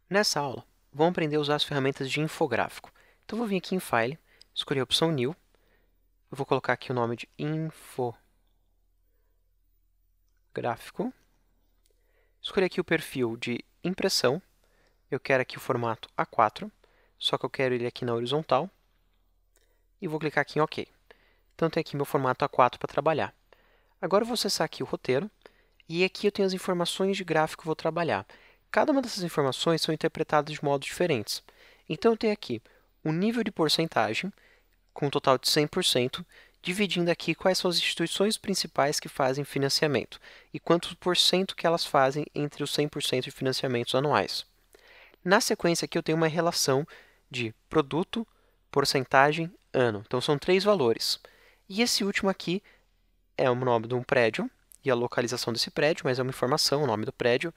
Nessa aula, vamos aprender a usar as ferramentas de infográfico. Então, vou vir aqui em File, escolher a opção New. Eu vou colocar aqui o nome de infográfico. Escolher aqui o perfil de impressão. Eu quero aqui o formato A4, só que eu quero ele aqui na horizontal. E vou clicar aqui em OK. Então, tem aqui meu formato A4 para trabalhar. Agora, eu vou acessar aqui o roteiro. E aqui eu tenho as informações de gráfico que eu vou trabalhar. Cada uma dessas informações são interpretadas de modos diferentes. Então, eu tenho aqui o nível de porcentagem, com um total de 100%, dividindo aqui quais são as instituições principais que fazem financiamento e quanto por cento que elas fazem entre os 100% de financiamentos anuais. Na sequência aqui eu tenho uma relação de produto, porcentagem, ano. Então, são 3 valores. E esse último aqui é o nome de um prédio e a localização desse prédio, mas é uma informação, o nome do prédio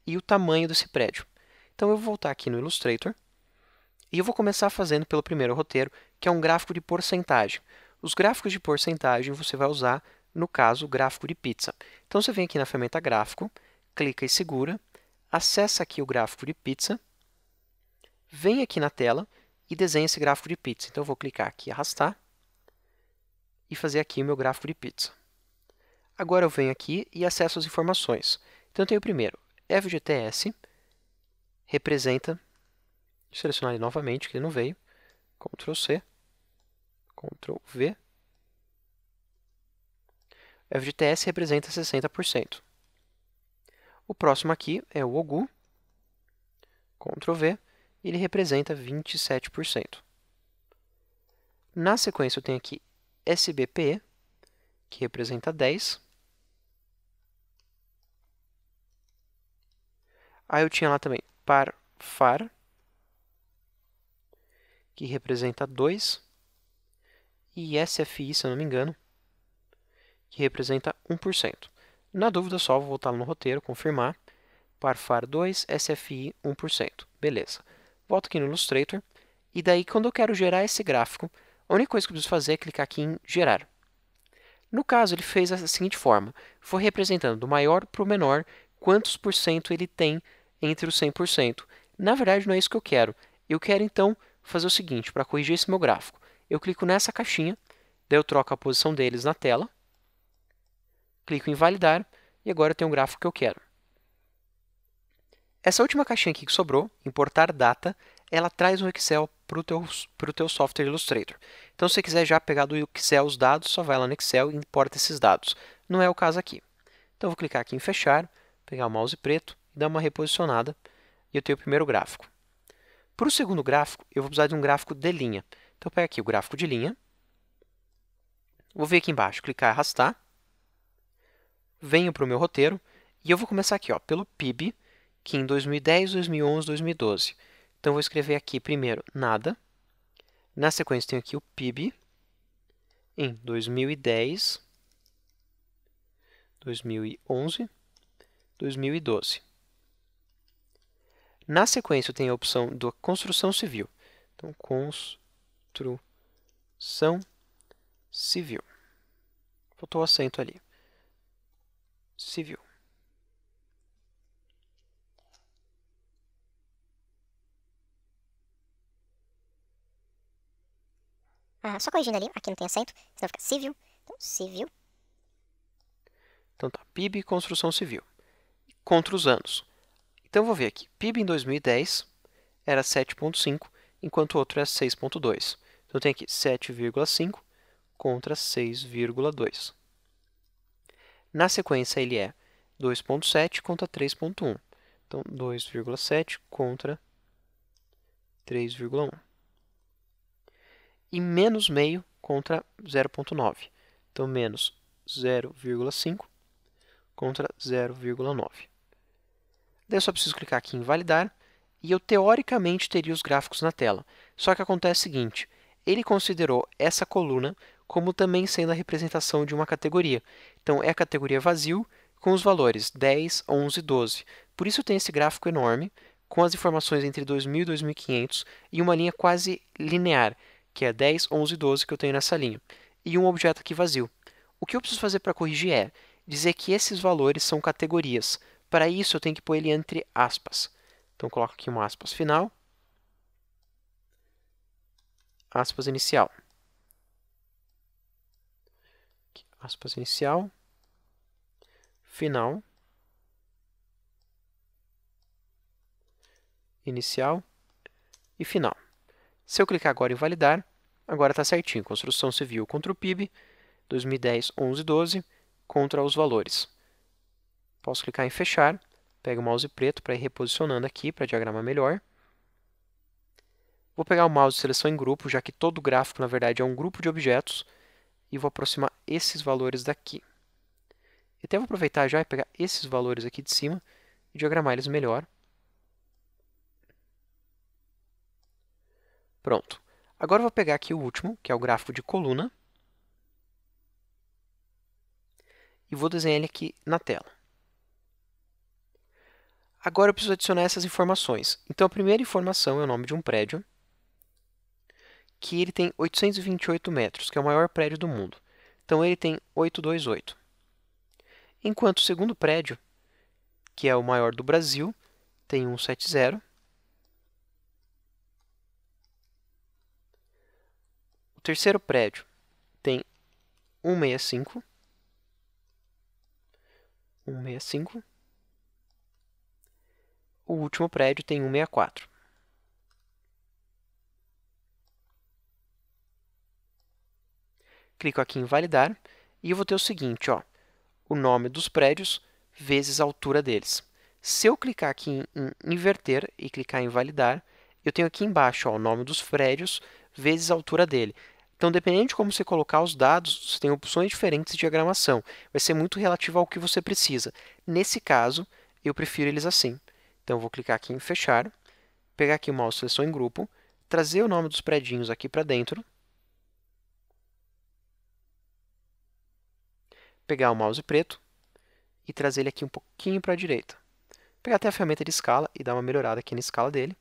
e o tamanho desse prédio. Então, eu vou voltar aqui no Illustrator e eu vou começar fazendo pelo primeiro roteiro, que é um gráfico de porcentagem. Os gráficos de porcentagem você vai usar, no caso, o gráfico de pizza. Então, você vem aqui na ferramenta Gráfico, clica e segura, acessa aqui o gráfico de pizza, vem aqui na tela e desenha esse gráfico de pizza. Então, eu vou clicar aqui, arrastar, e fazer aqui o meu gráfico de pizza. Agora eu venho aqui e acesso as informações. Então, eu tenho primeiro, FGTS, representa, vou selecionar ele novamente, que ele não veio, Ctrl C, Ctrl V, FGTS representa 60%. O próximo aqui é o OGU, Ctrl V, e ele representa 27%. Na sequência, eu tenho aqui SBPE, que representa 10%. Aí eu tinha lá também PARFAR, que representa 2%. E SFI, se eu não me engano, que representa 1%. Na dúvida, só vou voltar no roteiro, confirmar. PARFAR 2, SFI 1%. Beleza. Volto aqui no Illustrator. E daí, quando eu quero gerar esse gráfico, a única coisa que eu preciso fazer é clicar aqui em Gerar. No caso, ele fez da seguinte forma. Foi representando do maior para o menor quantos por cento ele tem entre os 100%. Na verdade, não é isso que eu quero. Eu quero, então, fazer o seguinte, para corrigir esse meu gráfico. Eu clico nessa caixinha, daí eu troco a posição deles na tela, clico em Validar, e agora eu tenho o gráfico que eu quero. Essa última caixinha aqui que sobrou, Importar Data, ela traz um Excel para o teu software Illustrator. Então, se você quiser já pegar do Excel os dados, só vai lá no Excel e importa esses dados. Não é o caso aqui. Então, eu vou clicar aqui em Fechar, pegar o mouse preto e dar uma reposicionada, e eu tenho o primeiro gráfico. Para o segundo gráfico, eu vou precisar de um gráfico de linha. Então, eu pego aqui o gráfico de linha, vou vir aqui embaixo, clicar e arrastar, venho para o meu roteiro, e eu vou começar aqui, ó, pelo PIB, que em 2010, 2011, 2012. Então, eu vou escrever aqui primeiro nada. Na sequência, tenho aqui o PIB em 2010, 2011, 2012. Na sequência, eu tenho a opção da construção civil. Então, construção civil. Faltou o acento ali. Civil. Só corrigindo ali, aqui não tem acento, senão fica civil. Então, civil. Então tá, PIB construção civil. Contra os anos. Então eu vou ver aqui, PIB em 2010 era 7,5, enquanto o outro é 6,2. Então eu tenho aqui 7,5 contra 6,2. Na sequência ele é 2,7 contra 3,1. Então 2,7 contra 3,1. E menos meio contra 0,9. Então menos 0,5 contra 0,9. Daí eu só preciso clicar aqui em Validar, e eu teoricamente teria os gráficos na tela. Só que acontece o seguinte, ele considerou essa coluna como também sendo a representação de uma categoria. Então, é a categoria vazio com os valores 10, 11 e 12. Por isso tem esse gráfico enorme, com as informações entre 2000 e 2500, e uma linha quase linear, que é 10, 11 e 12 que eu tenho nessa linha, e um objeto aqui vazio. O que eu preciso fazer para corrigir é dizer que esses valores são categorias. Para isso, eu tenho que pôr ele entre aspas. Então, coloco aqui uma aspas final, aspas inicial. Aqui, aspas inicial, final, inicial e final. Se eu clicar agora em validar, agora está certinho. Construção civil contra o PIB, 2010, 11, 12, contra os valores. Posso clicar em fechar, pego o mouse preto para ir reposicionando aqui, para diagramar melhor. Vou pegar o mouse de seleção em grupo, já que todo gráfico, na verdade, é um grupo de objetos, e vou aproximar esses valores daqui. E até vou aproveitar já e pegar esses valores aqui de cima e diagramar eles melhor. Pronto. Agora eu vou pegar aqui o último, que é o gráfico de coluna, e vou desenhar ele aqui na tela. Agora eu preciso adicionar essas informações. Então, a primeira informação é o nome de um prédio, que ele tem 828 metros, que é o maior prédio do mundo. Então, ele tem 828. Enquanto o segundo prédio, que é o maior do Brasil, tem 170. O terceiro prédio tem 165. 165. O último prédio tem 164. Clico aqui em validar e eu vou ter o seguinte, ó, o nome dos prédios vezes a altura deles. Se eu clicar aqui em inverter e clicar em validar, eu tenho aqui embaixo ó, o nome dos prédios vezes a altura dele. Então, dependendo de como você colocar os dados, você tem opções diferentes de diagramação. Vai ser muito relativo ao que você precisa. Nesse caso, eu prefiro eles assim. Então, eu vou clicar aqui em fechar, pegar aqui o mouse seleção em grupo, trazer o nome dos predinhos aqui para dentro, pegar o mouse preto e trazer ele aqui um pouquinho para a direita. Pegar até a ferramenta de escala e dar uma melhorada aqui na escala dele.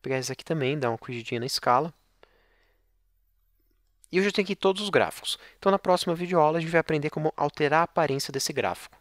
Pegar esse aqui também, dar uma corrigidinha na escala. E eu já tenho aqui todos os gráficos. Então, na próxima videoaula, a gente vai aprender como alterar a aparência desse gráfico.